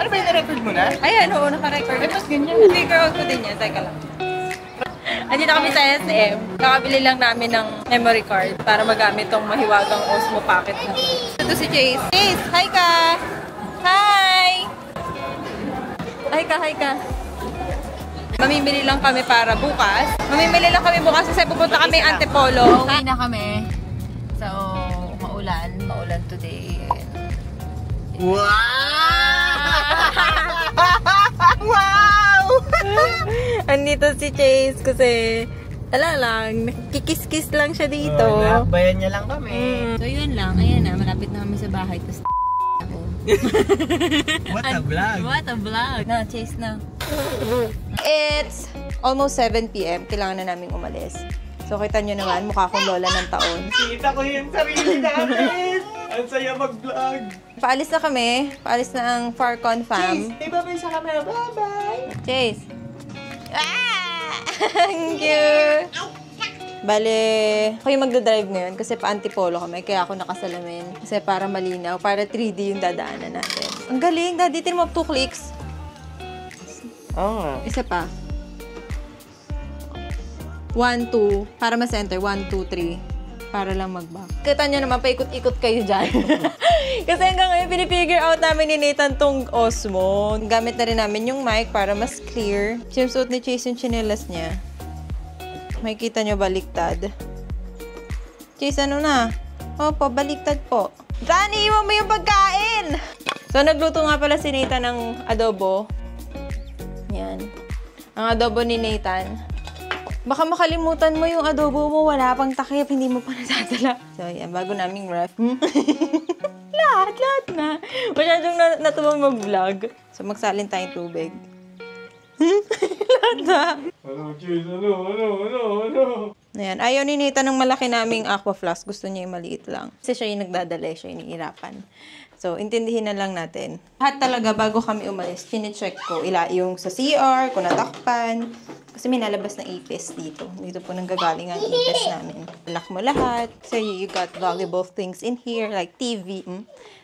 Ano ba yung na-record mo na? Ayan, oo, naka-record. Eh, mas ganyan. Figure out ko din yan. Teka lang. Andito kami sa SM. Kakabili lang namin ng memory card para magamit tong mahiwagang Osmo Pocket na to. Ito si Chase. Chase, hi ka! Hi! Hi ka, hi ka. Mamimili lang kami para bukas. Mamimili lang kami bukas kasi pupunta kami Antipolo. Kain na kami. So, maulan. Maulan today. Wow! Wow! Andito si Chase kasi ala lang, kikis-kis lang siya dito. Bayan niya lang kami. So yun lang, ayan na, malapit na kami sa bahay. Tapos ako. What a vlog! What a vlog! Na, Chase na. It's almost 7 PM. Kailangan na namin umalis. So kita nyo naman, mukha akong lola ng taon. Kita ko yung sarili natin! Ang saya mag-vlog! Paalis na kami. Paalis na ang Farcon fam. Chase, bye-bye sa camera. Bye-bye! Chase! Ah! Thank you! Bale, ako yung magdadrive ngayon kasi pa-Antipolo kami. Kaya ako nakasalamin. Kasi para malinaw, para 3D yung dadaanan natin. Ang galing! Daddy, tin mo 2 clicks. Oo nga. Isa pa. 1, 2. Para ma-center. 1, 2, 3. Para lang mag-back. Kita nyo naman, paikot-ikot kayo dyan. Kasi hanggang ngayon, pinipigure out namin ni Nathan tong Osmo. Gamit na rin namin yung mic para mas clear. Swimsuit ni Chase yung chinelas niya. Makikita nyo baliktad. Chase, ano na? Opo, baliktad po. Dani, iwan mo yung pagkain! So, nagluto nga pala si Nathan ng adobo. Yan. Ang adobo ni Nathan. Baka makalimutan mo yung adobo mo. Wala pang takip. Hindi mo pa natatala. So, yan. Bago naming ref. lahat na. Masyadong natuwang mag-vlog. So, magsalin tayong tubig. Lahat na. Ano, Chase? Ano? Ayan. Ayaw ni Nathan ng malaki naming aqua flask. Gusto niya yung maliit lang. Kasi siya yung nagdadala. Siya yung iniirapan. So, intindihin na lang natin. Lahat talaga, bago kami umalis, chine-check ko yung sa CR, kung natakpan. Kasi may nalabas na ipis dito. Dito po nanggagaling ang ipis namin. Lock mo lahat. So, you got valuable things in here, like TV.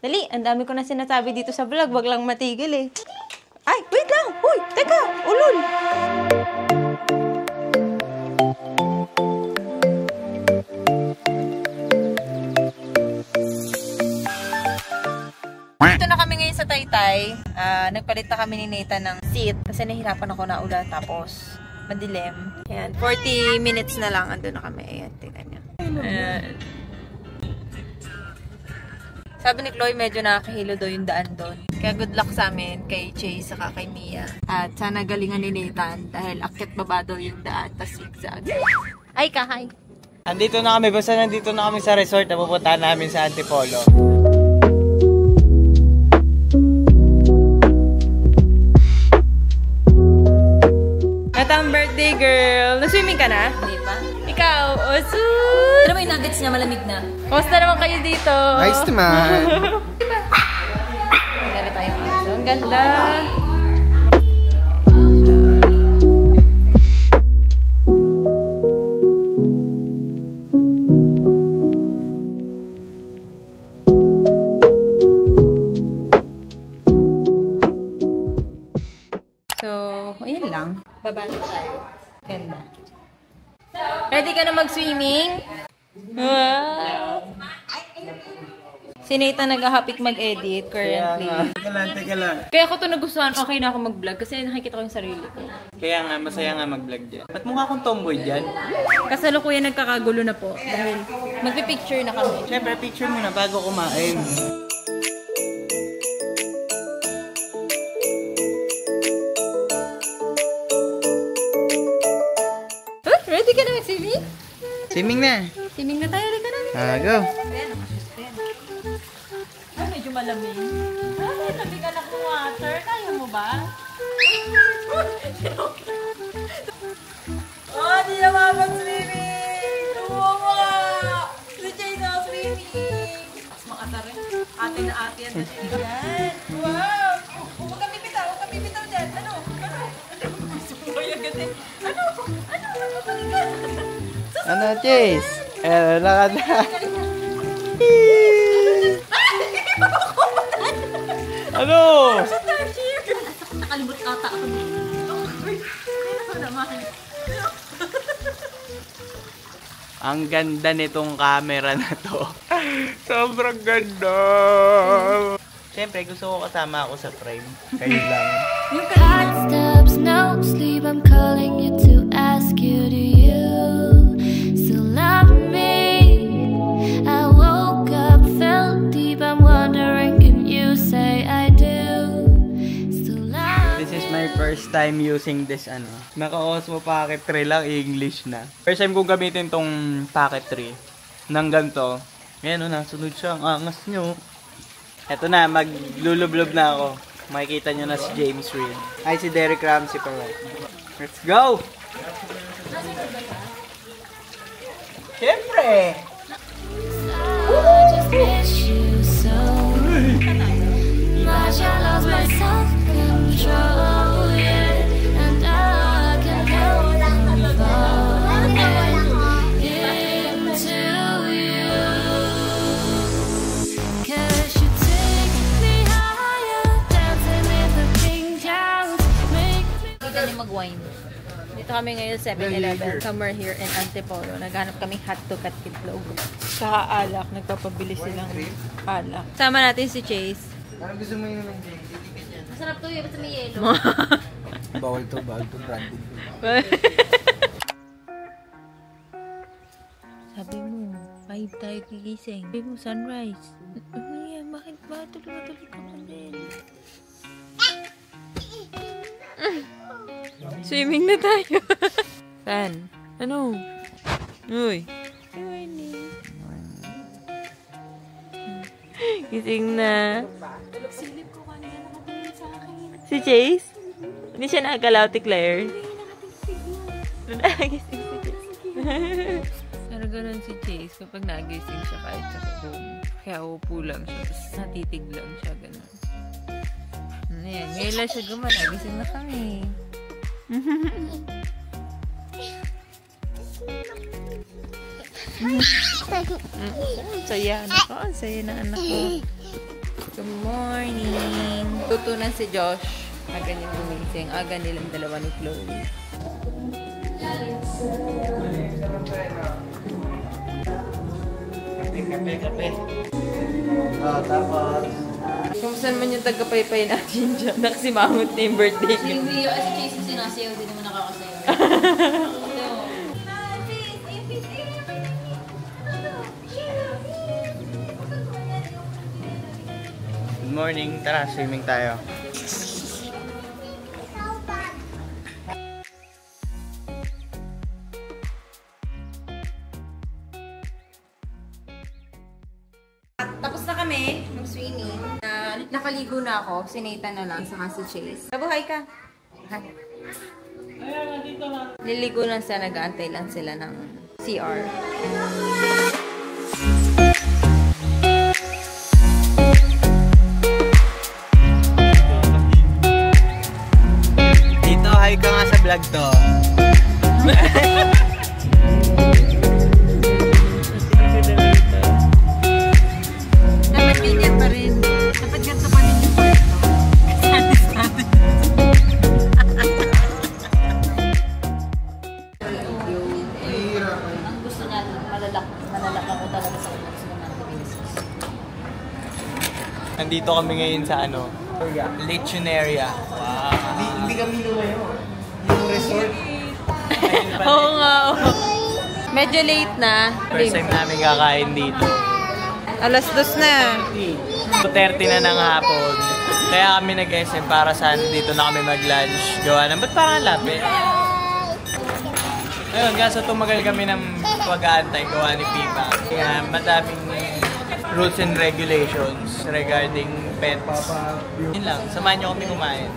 Dali, ang dami ko na sinasabi dito sa vlog. Wag lang matigil eh. Ay, wait lang! Uy, teka! Ulol! Dito na kami ngayon sa Taytay. Nagpalit na kami ni Nathan ng seat kasi nahihirapan ako na ulan tapos madilim. Ayan, 40 minutes na lang andun na kami. Ayan, tingnan nyo. Ayan. Sabi ni Chloe, medyo nakakahilo daw yung daan doon. Kaya good luck sa amin, kay Chase, saka kay Mia. At sana galingan ni Nathan dahil akyat baba daw yung daan, tas zigzag. Ay ka, hi! Andito na kami. Basta nandito na kami sa resort na pupuntahan namin sa Antipolo. At ang birthday girl. Naswimming ka na? Hindi pa. Ikaw, Osun! Pero may nuggets niya, malamig na. Kamusta naman kayo dito? Nice naman! Diba? Maganda tayong aso. Ang ganda! So, ayun lang. Baba na tayo. Ganda. Ready ka na mag-swimming? Wow! Si Nathan naghahapik mag-edit currently. Teka lang. Kaya ako ito nagustuhan, okay na ako mag-vlog kasi nakikita ko yung sarili ko. Kaya nga, masaya nga mag-vlog dyan. Ba't mukha akong tomboy dyan? Kasalukuyan nagkakagulo na po dahil magpipicture na kami. Siyempre, picture muna bago kumain. Ready ka na mag-swimming? Swimming na. Swimming na tayo, ready ka na. Go. Ay, medyo malamig. Ay, lamig anak ng water. Kaya mo ba? Oh, di na mag-swimming! Lumawa! Si Jay na swimming! Mas makatarin. Ate na ate yan. Yan! Wow! Huwag kami bitaw dyan. Ano? Sumoy agad eh. Ano? Ano, Chase? Lakad na. Ano? nakalimot ata ako. Ano naman? Ang ganda nitong camera na to. Sobrang ganda. Siyempre, gusto ko kasama ako sa frame. Kayo lang. Hot steps, no sleep. I'm calling you to ask you, do you still love me? I woke up, felt deep. I'm wondering, can you say I do? Still love This is my first time using this Naka-Osmo Pocket 3 lang, English na. First time kong gamitin tong Pocket 3 nang ganito. Ngayon nasunod siya, ang angas nyo. Eto na, maglulublob na ako. Makikita nyo na si James Reid. Ay, si Derek Ramsey pa rin. Let's go! Siyempre! I just miss you so much. I lost my self-control, yeah. And I can't help but fall into you. 'Cause you take me higher, dancing in the pink clouds, make me. Dito niyo mag-wine. Dito kami ngayon 7-Eleven. Somewhere here in Antipolo. Naghanap kami hot to cat itlog. Sa alak. Nagpapabili silang alak. Sama natin si Chase. Ano gusto mo yun ng James? Masarap to yun. Basta may yelo. Bawal to branding. Sabi mo, 5 tayo gigising. Sabi mo, sunrise. Bakit ba? Tulog-tulog ka pa din. Swimming na tayo. Saan? Ano? Uy. Good morning. Gising na. Silip ko kanina nakatingin sa akin. Si Chase? Hindi siya nakagalaw, Claire. Nagising si Chase. Pero ganun si Chase kapag nagising siya kahit sa home. Kaya upo lang siya. Tapos natitig lang siya. Ganun. Ayan. Ngayon lang siya gumana. Nagising na kami. Saya anak ko. Saya na anak ko. Good morning. Tutunan si Josh. Aga niya gumising. Aga nilang dalawa ni Chloe. Kape. Tapos. Kung saan man yung taga-paypay natin dyan. Nakasimamot na yung birthday niya. Yung video kasi Chase yung sinasayaw, di naman nakakasayaw. Good morning. Tara, swimming tayo. Tapos na kami mag-swimming. Nakaligo na ako. Si Nathan na lang, saka si Chase. Kabuhay ka. Hi. Liligo lang sila, nag-aantay lang sila ng CR. Dito, hi ka nga sa vlog to. Dapat ganyan pa rin. Dapat ganito pa rin yung kwento. Ang gusto niya, malalak ako talaga sa kanya. Gusto natin binisnes. Nandito kami ngayon sa Lechonaria. Wow. Hindi kami lumayo. Yung resort. Oo nga. Medyo late na. First time namin kakain dito. 2:00 na. 2:30 na ng hapon. Kaya kami nag-SM para saan dito na kami mag-lunch. Gawa na, ba't parang lapit? Ayun, kaso tumagal kami ng pag-aantay gawa ni Pipa. Kaya madaming rules and regulations regarding pets. Yun lang, samahan nyo kami kumain.